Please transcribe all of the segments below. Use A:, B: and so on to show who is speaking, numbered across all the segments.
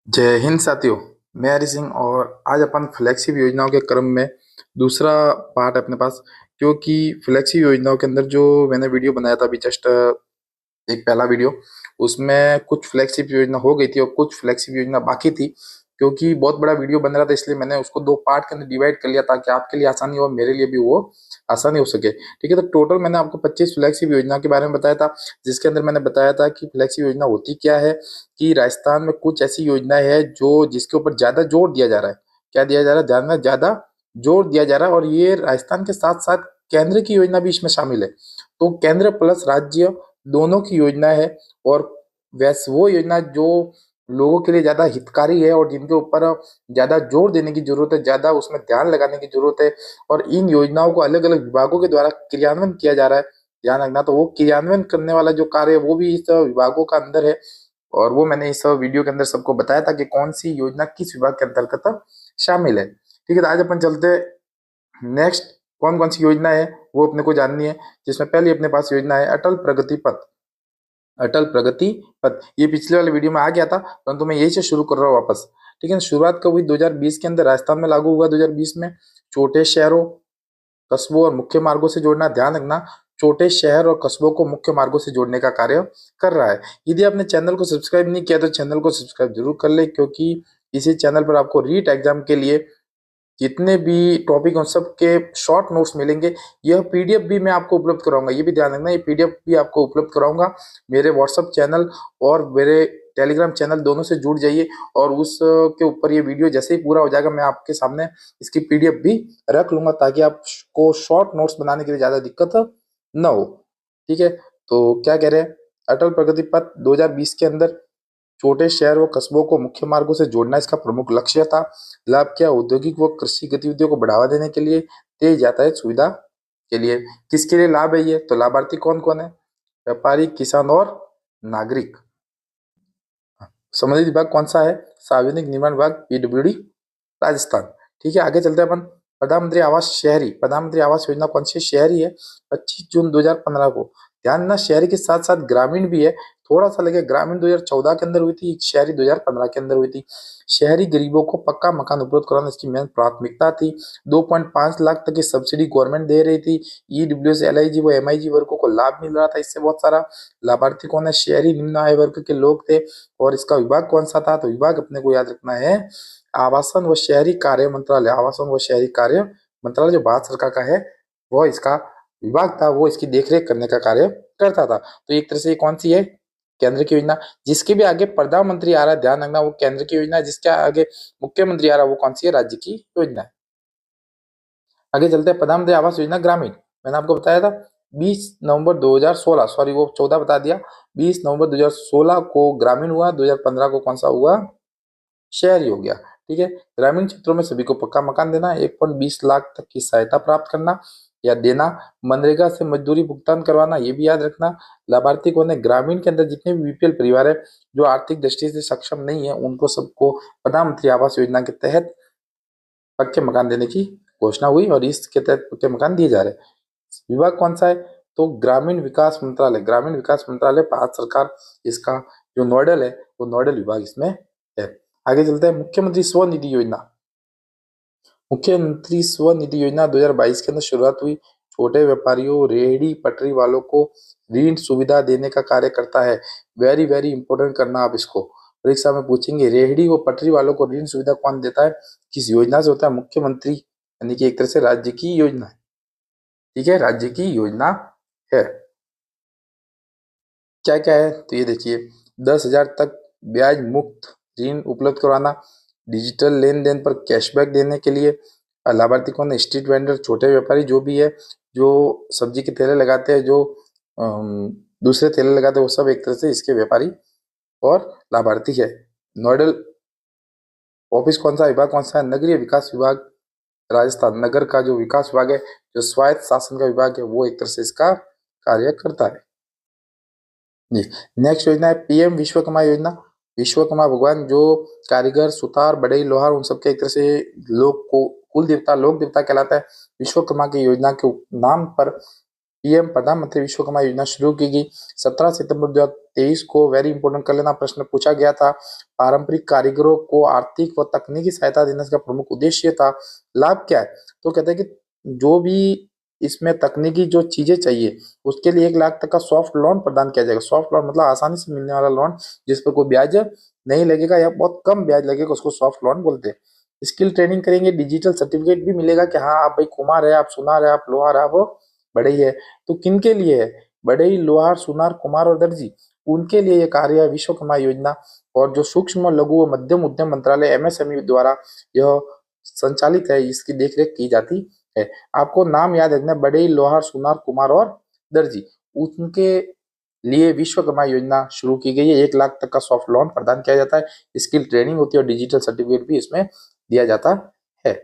A: जय हिंद साथियों। मैं हरि सिंह और आज अपन फ्लैगशिप योजनाओं के क्रम में दूसरा पार्ट है अपने पास। क्योंकि फ्लैगशिप योजनाओं के अंदर जो मैंने वीडियो बनाया था अभी जस्ट एक पहला वीडियो, उसमें कुछ फ्लैगशिप योजना हो गई थी और कुछ फ्लैगशिप योजना बाकी थी। क्योंकि बहुत बड़ा वीडियो बन रहा था इसलिए मैंने उसको दो पार्ट के अंदर डिवाइड कर लिया ताकि आपके लिए आसानी हो और मेरे लिए भी वो आसानी हो सके। ठीक है, तो टोटल मैंने आपको 25 फ्लैगशिप योजना के बारे में बताया था, जिसके अंदर मैंने बताया था कि फ्लैगशिप योजना होती क्या है, कि राजस्थान में कुछ ऐसी योजनाएं है जो जिसके ऊपर ज्यादा जोर दिया जा रहा है। क्या दिया जा रहा है? ध्यान में, ज्यादा जोर दिया जा रहा है। और ये राजस्थान के साथ साथ केंद्र की योजना भी इसमें शामिल है। तो केंद्र प्लस राज्य दोनों की योजना है। और वैसे वो योजना जो लोगों के लिए ज्यादा हितकारी है और जिनके ऊपर ज्यादा जोर देने की जरूरत है, ज्यादा उसमें ध्यान लगाने की जरूरत है, और इन योजनाओं को अलग अलग विभागों के द्वारा क्रियान्वयन किया जा रहा है। ध्यान रखना, तो वो क्रियान्वयन करने वाला जो कार्य है वो भी इस विभागों का अंदर है। और वो मैंने इस वीडियो के अंदर सबको बताया था कि कौन सी योजना किस विभाग के अंतर्गत शामिल है। ठीक है, तो आज अपन चलते हैं नेक्स्ट। कौन कौन सी योजना है वो अपने को जाननी है, जिसमें पहली अपने पास योजना है अटल प्रगति पथ। अटल प्रगति पथ ये पिछले वाले वीडियो में आ गया था, परंतु मैं यही से शुरू कर रहा हूँ वापस। ठीक है, शुरुआत कब हुई? 2020 के अंदर राजस्थान में लागू हुआ। 2020 में छोटे शहरों, कस्बों और मुख्य मार्गों से जोड़ना। ध्यान रखना, छोटे शहर और कस्बों को मुख्य मार्गों से जोड़ने का कार्य कर रहा है। यदि आपने चैनल को सब्सक्राइब नहीं किया तो चैनल को सब्सक्राइब जरूर कर ले, क्योंकि इसी चैनल पर आपको रीट एग्जाम के लिए जितने भी टॉपिक उन सब के शॉर्ट नोट्स मिलेंगे। यह पीडीएफ भी मैं आपको उपलब्ध कराऊंगा, ये भी ध्यान रखना, ये पीडीएफ भी आपको उपलब्ध कराऊंगा। मेरे व्हाट्सएप चैनल और मेरे टेलीग्राम चैनल दोनों से जुड़ जाइए, और उस के ऊपर ये वीडियो जैसे ही पूरा हो जाएगा मैं आपके सामने इसकी पीडीएफ भी रख लूंगा, ताकि आपको शॉर्ट नोट्स बनाने के लिए ज्यादा दिक्कत न हो। ठीक है, तो क्या कह रहे हैं? अटल प्रगति पथ 2020 के अंदर छोटे शहर व कस्बों को मुख्य मार्गों से जोड़ना इसका प्रमुख लक्ष्य था। लाभ क्या? औद्योगिक व कृषि गतिविधियों को बढ़ावा देने के लिए, तेज यातायात सुविधा के लिए। किसके लिए लाभ है ये? तो लाभार्थी कौन कौन है? व्यापारी, किसान और नागरिक। संबंधित विभाग कौन सा है? सार्वजनिक निर्माण विभाग, पीडब्ल्यूडी, राजस्थान। ठीक है, आगे चलते हैं अपन। प्रधानमंत्री आवास शहरी, प्रधानमंत्री आवास योजना कौन सी शहरी है? 25 जून 2015 को। ध्यान ना, शहरी के साथ साथ ग्रामीण भी है। थोड़ा सा लगे, ग्रामीण 2014 के अंदर हुई थी, शहरी 2015 के अंदर हुई थी। शहरी गरीबों को पक्का मकान उपलब्ध कराना इसकी मेन प्राथमिकता थी। 2.5 लाख तक की सब्सिडी गवर्नमेंट दे रही थी। ईडब्ल्यूएस, एलआईजी व एमआईजी वर्गों को लाभ मिल रहा था इससे बहुत सारा। लाभार्थी कौन है? शहरी निम्न आय वर्ग के लोग थे। और इसका विभाग कौन सा था? तो विभाग अपने को याद रखना है आवासन व शहरी कार्य मंत्रालय। आवासन व शहरी कार्य मंत्रालय जो भारत सरकार का है, वो इसका विभाग था, वो इसकी देखरेख करने का कार्य करता था। तो एक तरह से ये कौन सी है? केंद्र की योजना। जिसके भी आगे प्रधानमंत्री आ रहा है, ध्यान रखना, वो केंद्र की योजना है। जिसके आगे मुख्यमंत्री आ रहा है, वो कौन सी है? राज्य की योजना है। आगे चलते हैं, प्रधानमंत्री आवास योजना ग्रामीण। मैंने आपको बताया था 20 नवंबर 2016, सॉरी वो 14 बता दिया। 20 नवंबर 2016 को ग्रामीण हुआ, 2015 को कौन सा हुआ? शहरी हो गया। ठीक है, ग्रामीण क्षेत्रों में सभी को पक्का मकान देना, 1.20 लाख तक की सहायता प्राप्त करना या देना, मनरेगा से मजदूरी भुगतान करवाना, ये भी याद रखना। लाभार्थी कौन है? ग्रामीण के अंदर जितने भी बीपीएल परिवार है जो आर्थिक दृष्टि से सक्षम नहीं है, उनको सबको प्रधानमंत्री आवास योजना के तहत पक्के मकान देने की घोषणा हुई और इसके तहत पक्के मकान दिए जा रहे हैं। विभाग कौन सा है? तो ग्रामीण विकास मंत्रालय। ग्रामीण विकास मंत्रालय भारत सरकार, इसका जो नोडल है वो नोडल विभाग इसमें है। आगे चलते हैं, मुख्यमंत्री स्वनिधि योजना। मुख्यमंत्री स्वनिधि योजना 2022 के अंदर शुरुआत हुई। छोटे व्यापारियों, रेहड़ी पटरी वालों को ऋण सुविधा देने का कार्य करता है। वेरी वेरी इंपॉर्टेंट करना आप इसको, परीक्षा में पूछेंगे। रेहड़ी व पटरी वालों को ऋण सुविधा कौन देता है? किस योजना से होता है? मुख्यमंत्री, यानी कि एक तरह से राज्य की योजना है। ठीक है, राज्य की योजना है। क्या क्या है? तो ये देखिए, 10,000 तक ब्याज मुक्त ऋण उपलब्ध करवाना, डिजिटल लेन देन पर कैशबैक देने के लिए। लाभार्थी कौन है? स्ट्रीट वेंडर, छोटे व्यापारी जो भी है, जो सब्जी के ठेले लगाते हैं, जो दूसरे ठेले लगाते हैं, वो सब एक तरह से इसके व्यापारी और लाभार्थी है। नोडल ऑफिस कौन सा, विभाग कौन सा है? नगरीय विकास विभाग, राजस्थान। नगर का जो विकास विभाग है, जो स्वायत्त शासन का विभाग है, वो एक तरह से इसका कार्य करता है जी। नेक्स्ट योजना है पीएम विश्वकर्मा योजना। विश्वकर्मा भगवान जो कारीगर, सुतार, बढ़ई, लोहार, उन सबके एक तरह से लोग को कुल देवता, लोक देवता कहलाता है। विश्वकर्मा की योजना के नाम पर पीएम प्रधानमंत्री विश्वकर्मा योजना शुरू की गई 17 सितंबर 2023 को। वेरी इंपॉर्टेंट कर लेना, प्रश्न पूछा गया था। पारंपरिक कारीगरों को आर्थिक व तकनीकी सहायता देने का प्रमुख उद्देश्य था। लाभ क्या है? तो कहते हैं कि जो भी इसमें तकनीकी जो चीजें चाहिए उसके लिए 1 लाख तक का सॉफ्ट लोन प्रदान किया जाएगा। सॉफ्ट लोन मतलब आसानी से मिलने वाला लोन, जिस पर कोई ब्याज नहीं लगेगा या बहुत कम ब्याज लगेगा, उसको सॉफ्ट लोन बोलते हैं। स्किल ट्रेनिंग करेंगे, डिजिटल सर्टिफिकेट भी मिलेगा कि हाँ आप भाई कुम्हार है, आप सुनार है, आप लोहार है, आप बढ़ई है। तो किन के लिए है? बढ़ई, लोहार, सुनार, कुम्हार और दर्जी, उनके लिए ये कार्य है विश्वकर्मा योजना। और जो सूक्ष्म लघु व मध्यम उद्यम मंत्रालय एमएसएमई द्वारा यह संचालित है, इसकी देखरेख की जाती है। आपको नाम याद रखना है, बढ़ई, लोहार, सुनार, कुम्हार और दर्जी, उनके लिए विश्वकर्मा योजना शुरू की गई है। 1 लाख तक का सॉफ्ट लोन प्रदान किया जाता है, स्किल ट्रेनिंग होती है और डिजिटल सर्टिफिकेट भी इसमें दिया जाता है।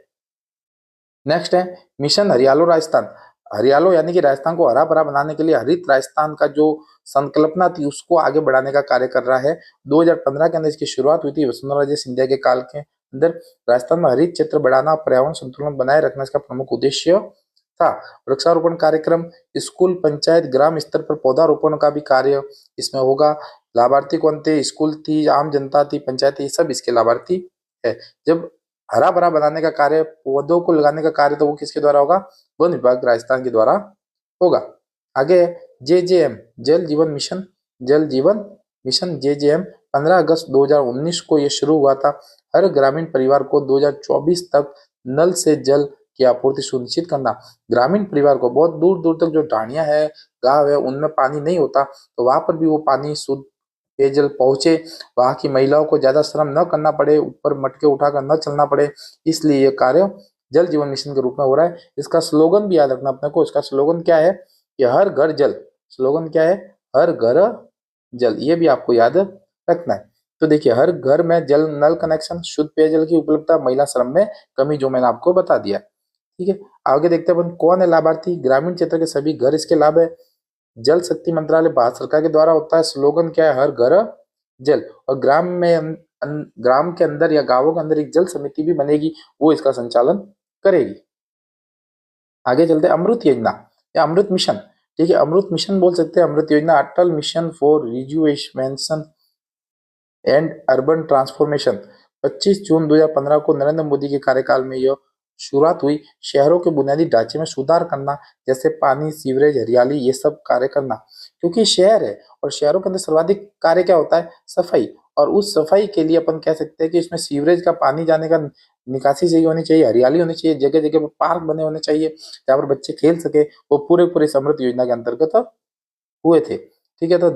A: नेक्स्ट है मिशन हरियालो राजस्थान। हरियालो यानी कि राजस्थान को हरा भरा बनाने के लिए हरित राजस्थान का जो संकल्पना थी उसको आगे बढ़ाने का कार्य कर रहा है। 2015 के अंदर इसकी शुरुआत हुई थी वसुंधरा राजे सिंधिया के काल के अंदर। राजस्थान में हरित क्षेत्र बढ़ाना, पर्यावरण संतुलन बनाए रखना इसका प्रमुख उद्देश्य था। वृक्षारोपण कार्यक्रम, स्कूल, पंचायत, ग्राम स्तर पर पौधारोपण का भी कार्य इसमें होगा। लाभार्थी कौन थे? स्कूल थी, आम जनता थी, पंचायत थी, सब इसके लाभार्थी है। जब हरा भरा बनाने का कार्य, पौधों को लगाने का कार्य, तो वो किसके द्वारा होगा? वन विभाग राजस्थान के द्वारा होगा। आगे जेजेएम, जल जीवन मिशन। जल जीवन मिशन जेजेएम 15 अगस्त 2019 को ये शुरू हुआ था। हर ग्रामीण परिवार को 2024 तक नल से जल की आपूर्ति सुनिश्चित करना। ग्रामीण परिवार को बहुत दूर दूर तक जो ढाणियां है, गांव है, उनमें पानी नहीं होता, तो वहां पर भी वो पानी शुद्ध पेयजल पहुंचे, वहां की महिलाओं को ज्यादा श्रम न करना पड़े, ऊपर मटके उठाकर न चलना पड़े, इसलिए ये कार्य जल जीवन मिशन के रूप में हो रहा है। इसका स्लोगन भी याद रखना अपने को। इसका स्लोगन क्या है? कि हर घर जल। स्लोगन क्या है? हर घर जल। ये भी आपको याद रखना है। तो देखिए, हर घर में जल नल कनेक्शन, शुद्ध पेयजल की उपलब्धता, महिला श्रम में कमी, जो मैंने आपको बता दिया। ठीक है, आगे देखते हैं अपन कौन है लाभार्थी। ग्रामीण क्षेत्र के सभी घर इसके लाभ है। जल शक्ति मंत्रालय भारत सरकार के द्वारा होता है। स्लोगन क्या है? हर घर जल। और ग्राम के अंदर या गांवों के अंदर एक जल समिति भी बनेगी, वो इसका संचालन करेगी। आगे चलते हैं अमृत योजना या अमृत मिशन। ठीक है, अमृत मिशन बोल सकते हैं। Amrut Yojana Atal mission for rejuvenation and urban transformation. 25 जून 2015 को नरेंद्र मोदी के कार्यकाल में यह शुरुआत हुई। शहरों के बुनियादी ढांचे में सुधार करना, जैसे पानी, सीवरेज, हरियाली, ये सब कार्य करना। क्योंकि शहर है और शहरों के अंदर सर्वाधिक कार्य क्या होता है? सफाई। और उस सफाई के लिए अपन कह सकते हैं कि इसमें सीवरेज का पानी जाने का निकासी सही होनी चाहिए, हरियाली होनी चाहिए, जगह जगह पर पार्क बने होने चाहिए जहाँ पर बच्चे खेल सके। वो पूरे पूरे अमृत योजना के अंतर्गत हुए थे। ठीक है, तो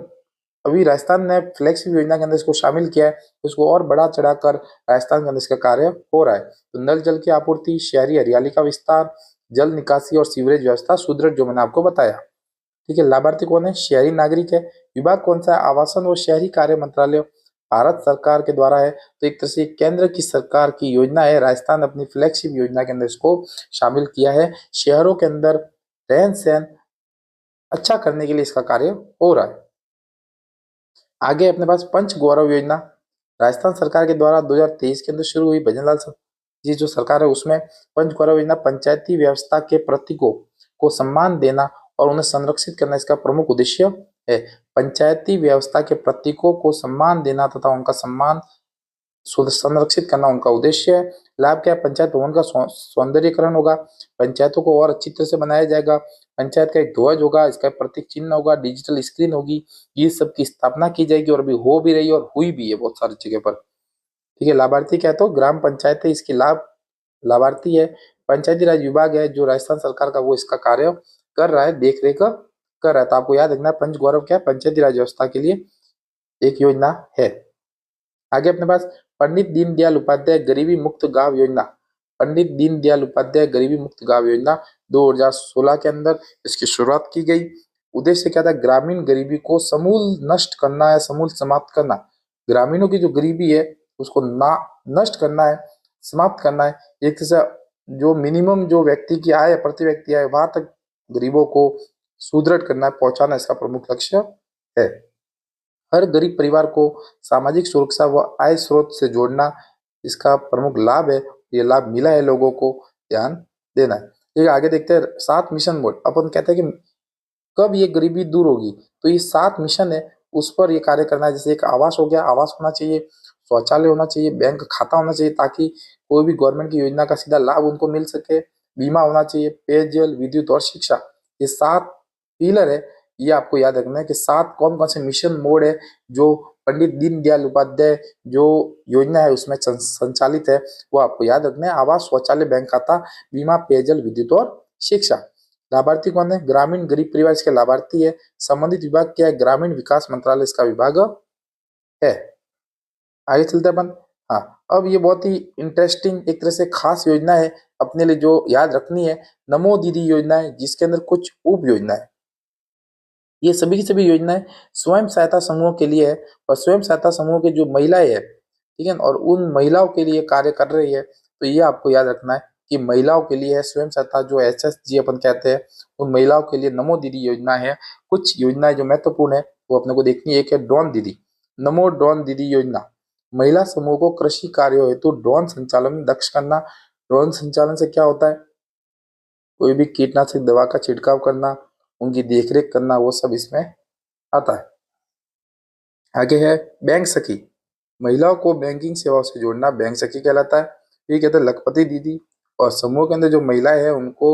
A: अभी राजस्थान ने फ्लैगशिप योजना के अंदर इसको शामिल किया है, इसको और बढ़ा चढ़ाकर राजस्थान के अंदर इसका कार्य हो रहा है। तो नल जल की आपूर्ति, शहरी हरियाली का विस्तार, जल निकासी और सीवरेज व्यवस्था सुदृढ़, जो मैंने आपको बताया। ठीक है, लाभार्थी कौन है? शहरी नागरिक है। विभाग कौन सा है? आवासन और शहरी कार्य मंत्रालय भारत सरकार के द्वारा है। तो एक तरह से केंद्र की सरकार की योजना है। राजस्थान अपनी फ्लैगशिप योजना के अंदर इसको शामिल किया है। शहरों के अंदर रहन सहन अच्छा करने के लिए इसका कार्य हो रहा है। आगे अपने पास पंच गौरव योजना, राजस्थान सरकार के द्वारा 2023 के अंदर शुरू हुई। भजनलाल जी जो सरकार है उसमें पंच गौरव योजना पंचायती व्यवस्था के प्रतीकों को सम्मान देना और उन्हें संरक्षित करना इसका प्रमुख उद्देश्य है। पंचायती व्यवस्था के प्रतीकों को सम्मान देना तथा उनका सम्मान संरक्षित करना उनका उद्देश्य है। लाभ क्या है? पंचायत भवन का सौंदर्यीकरण होगा, पंचायतों को और अच्छी तरह से बनाया जाएगा, पंचायत का एक ध्वज होगा, इसका प्रतीक चिन्ह होगा, डिजिटल स्क्रीन होगी, ये सब की स्थापना की जाएगी और अभी हो भी रही है और हुई भी है बहुत सारी जगह पर। ठीक है, लाभार्थी क्या है? तो ग्राम पंचायत है, इसके लाभ लाभार्थी है। पंचायती राज विभाग है जो राजस्थान सरकार का, वो इसका कार्य कर रहा है, देख रेख कर रहा है। तो आपको याद रखना है पंच गौरव क्या है? पंचायती राज व्यवस्था के लिए एक योजना है। आगे अपने पास पंडित दीनदयाल उपाध्याय गरीबी मुक्त गांव योजना। पंडित दीनदयाल उपाध्याय गरीबी मुक्त गांव योजना 2016 के अंदर इसकी शुरुआत की गई। उद्देश्य क्या था? ग्रामीण गरीबी को समूल नष्ट करना है, समूल समाप्त करना। ग्रामीणों की जो गरीबी है उसको ना नष्ट करना है, समाप्त करना है। एक तरह से जो मिनिमम जो व्यक्ति की आय, प्रति व्यक्ति आय, वहां तक गरीबों को सुदृढ़ करना है, पहुंचाना इसका प्रमुख लक्ष्य है। हर गरीब परिवार को सामाजिक सुरक्षा व आय स्रोत से जोड़ना इसका प्रमुख लाभ है। ये लाभ मिला है लोगों को, ध्यान देना है। ठीक है, आगे देखते हैं 7 मिशन मोड। अपन कहते हैं कि कब ये गरीबी दूर होगी। तो ये 7 मिशन है, उस पर ये कार्य करना है। जैसे एक आवास हो गया, आवास होना चाहिए, शौचालय होना चाहिए, बैंक खाता होना चाहिए ताकि कोई भी गवर्नमेंट की योजना का सीधा लाभ उनको मिल सके, बीमा होना चाहिए, पेयजल, विद्युत और शिक्षा। ये 7 पिलर है। ये आपको याद रखना है कि 7 कौन-कौन से मिशन मोड है जो पंडित दीनदयाल उपाध्याय जो योजना है उसमें संचालित है, वो आपको याद रखना है। आवास, शौचालय, बैंक खाता, बीमा, पेयजल, विद्युत और शिक्षा। लाभार्थी कौन है? ग्रामीण गरीब परिवार इसके लाभार्थी है। संबंधित विभाग क्या है? ग्रामीण विकास मंत्रालय इसका विभाग है। आगे चलते हैं अपन। हाँ, अब ये बहुत ही इंटरेस्टिंग एक तरह से खास योजना है अपने लिए जो याद रखनी है। नमो दीदी योजना है जिसके अंदर कुछ उप योजना है। ये सभी की सभी योजनाएं स्वयं सहायता समूह के लिए है और स्वयं सहायता समूह के जो महिलाएं है, ठीक है, और उन महिलाओं के लिए कार्य कर रही है। तो ये आपको याद रखना है कि महिलाओं के लिए है स्वयं सहायता, जो SSG अपन कहते हैं, उन महिलाओं के लिए नमो दीदी योजना है। कुछ योजनाएं जो महत्वपूर्ण है वो अपने को देखनी है। एक है ड्रोन दीदी, नमो ड्रोन दीदी योजना। महिला समूह को कृषि कार्यों हेतु ड्रोन संचालन में दक्ष करना। ड्रोन संचालन से क्या होता है? कोई भी कीटनाशक दवा का छिड़काव करना, उनकी देखरेख करना, वो सब इसमें आता है। आगे है बैंक सखी, महिलाओं को बैंकिंग सेवाओं से जोड़ना बैंक सखी कहलाता है। ये कहते हैं लखपति दीदी, और समूह के अंदर जो महिलाएं हैं उनको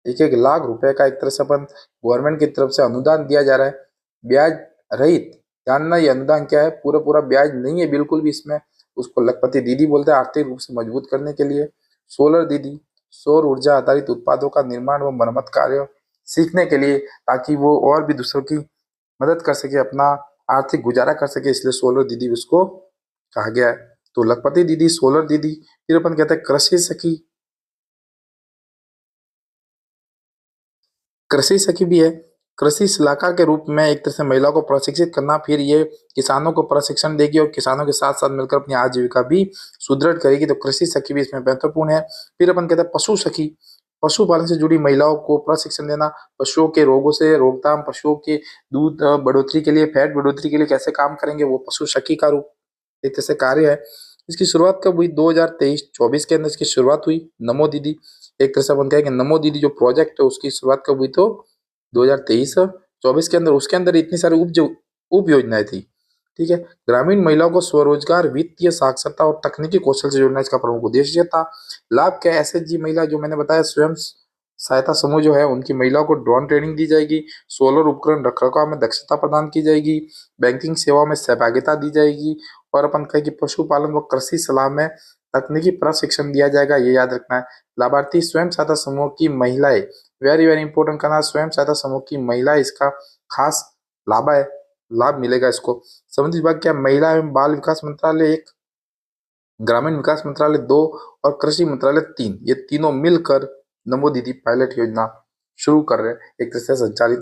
A: 1-1 लाख रुपए का एक तरह से अपन गवर्नमेंट की तरफ से अनुदान दिया जा रहा है, ब्याज रहित। जानना ये अनुदान क्या है? पूरा पूरा ब्याज नहीं है बिल्कुल भी इसमें। उसको लखपति दीदी बोलते हैं, आर्थिक रूप से मजबूत करने के लिए। सोलर दीदी, सौर ऊर्जा आधारित उत्पादों का निर्माण व मरम्मत कार्य सीखने के लिए, ताकि वो और भी दूसरों की मदद कर सके, अपना आर्थिक गुजारा कर सके, इसलिए सोलर दीदी उसको कहा गया है। तो लखपति दीदी, सोलर दीदी। फिर अपन कहते हैं कृषि सखी। कृषि सखी भी है, कृषि सलाहकार के रूप में एक तरह से महिलाओं को प्रशिक्षित करना। फिर ये किसानों को प्रशिक्षण देगी और किसानों के साथ साथ मिलकर अपनी आजीविका भी सुदृढ़ करेगी। तो कृषि सखी भी इसमें महत्वपूर्ण है। फिर अपन कहते हैं पशु सखी, पशुपालन से जुड़ी महिलाओं को प्रशिक्षण देना। पशुओं के रोगों से रोकथाम, पशुओं के दूध बढ़ोतरी के लिए, फैट बढ़ोतरी के लिए कैसे काम करेंगे, वो पशु सखी का रूप एक तरह से कार्य है। इसकी शुरुआत कब हुई? 2023-24 के अंदर इसकी शुरुआत हुई। नमो दीदी, एक तरह से अपन कहें कि नमो दीदी जो प्रोजेक्ट है उसकी शुरुआत कब हुई? तो 2023-24 के अंदर। उसके अंदर इतनी सारी उप योजनाएं थी, ठीक है। ग्रामीण महिलाओं को स्वरोजगार, वित्तीय साक्षरता और तकनीकी कौशल से जोड़ना इसका प्रमुख उद्देश्य था। लाभ क्या है? SHG महिला जो मैंने बताया, स्वयं सहायता समूह जो है उनकी महिलाओं को ड्रोन ट्रेनिंग दी जाएगी, सोलर उपकरण रखरखाव में दक्षता प्रदान की जाएगी, बैंकिंग सेवाओं में सहभागिता दी जाएगी, और अपन कहें कि पशुपालन व कृषि सलाह में तकनीकी प्रशिक्षण दिया जाएगा। ये याद रखना है। लाभार्थी स्वयं सहायता समूह की महिलाएं, वेरी वेरी इंपॉर्टेंट करना, स्वयं सहायता समूह की महिला इसका खास लाभ मिलेगा इसको। संबंधित विभाग क्या? महिला एवं बाल विकास मंत्रालय 1, ग्रामीण विकास मंत्रालय 2 और कृषि मंत्रालय 3। ये तीनों मिलकर नमो दीदी पायलट योजना शुरू कर रहे हैं, एक तरह से संचालित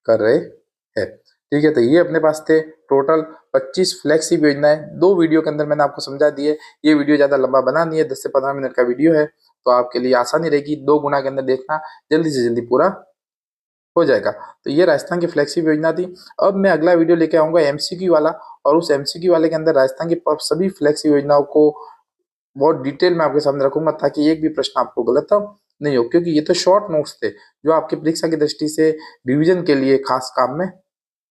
A: कर रहे हैं, ठीक है। तो ये अपने पास थे टोटल 25 फ्लैगशिप योजनाएं। 2 वीडियो के अंदर मैंने आपको समझा दिए। ये वीडियो ज्यादा लंबा बना नहीं है, 10 से 15 मिनट का वीडियो है, तो आपके लिए आसानी रहेगी। 2 गुना के अंदर देखना, जल्दी से जल्दी पूरा हो जाएगा। तो ये राजस्थान की फ्लैगशिप योजना थी। अब मैं अगला वीडियो लेके आऊंगा MCQ वाला, और उस MCQ वाले के अंदर राजस्थान की सभी फ्लैगशिप योजनाओं को बहुत डिटेल में आपके सामने रखूंगा, ताकि एक भी प्रश्न आपको गलत नहीं हो, क्योंकि ये तो शॉर्ट नोट्स थे जो आपकी परीक्षा की दृष्टि से रिवीजन के लिए खास काम में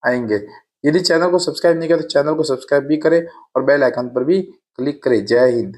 A: आएंगे। यदि चैनल को सब्सक्राइब नहीं किया तो चैनल को सब्सक्राइब भी करें और बेल आइकन पर भी क्लिक करें। जय हिंद।